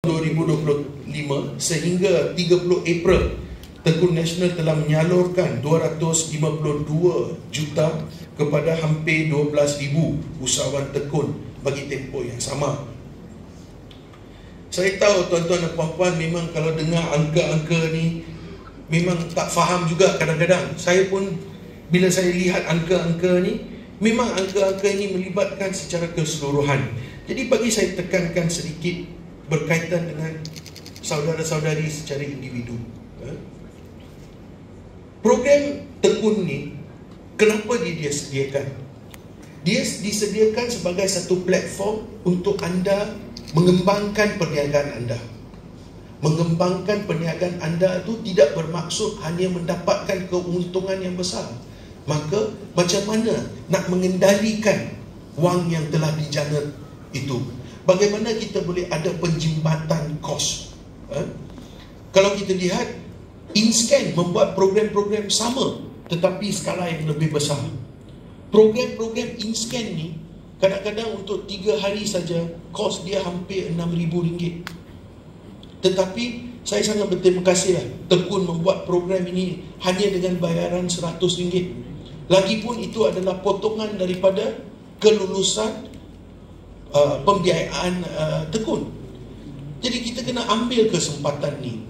2025 sehingga 30 April, Tekun Nasional telah menyalurkan 252 juta kepada hampir 12,000 usahawan tekun bagi tempoh yang sama. Saya tahu tuan-tuan dan puan-puan memang kalau dengar angka-angka ni memang tak faham juga kadang-kadang. Saya pun bila saya lihat angka-angka ni, memang angka-angka ini melibatkan secara keseluruhan. Jadi bagi saya tekankan sedikit berkaitan dengan saudara-saudari secara individu. Program tekun ni, kenapa dia sediakan? Dia disediakan sebagai satu platform untuk anda mengembangkan perniagaan anda. Mengembangkan perniagaan anda itu tidak bermaksud hanya mendapatkan keuntungan yang besar. Maka macam mana nak mengendalikan wang yang telah dijana itu? Bagaimana kita boleh ada penjimbatan kos? Kalau kita lihat, InScan membuat program-program sama tetapi skala yang lebih besar. Program-program InScan ni kadang-kadang untuk 3 hari saja kos dia hampir RM6,000. Tetapi saya sangat berterima kasih lah Tekun membuat program ini hanya dengan bayaran RM100. Lagipun itu adalah potongan daripada kelulusan pembiayaan Tekun. Jadi kita kena ambil kesempatan ni.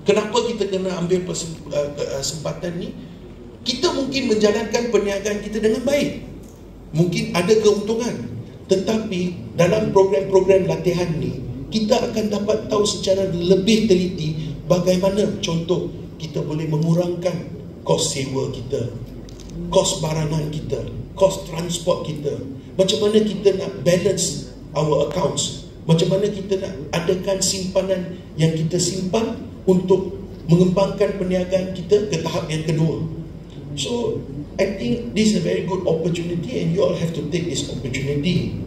Kenapa kita kena ambil kesempatan ni? Kita mungkin menjalankan perniagaan kita dengan baik, mungkin ada keuntungan, tetapi dalam program-program latihan ni kita akan dapat tahu secara lebih teliti bagaimana contoh kita boleh mengurangkan kos sewa kita, kos barangan kita, kos transport kita, macam mana kita nak balance our accounts, macam mana kita nak adakan simpanan yang kita simpan untuk mengembangkan perniagaan kita ke tahap yang kedua. So I think this is a very good opportunity and you all have to take this opportunity.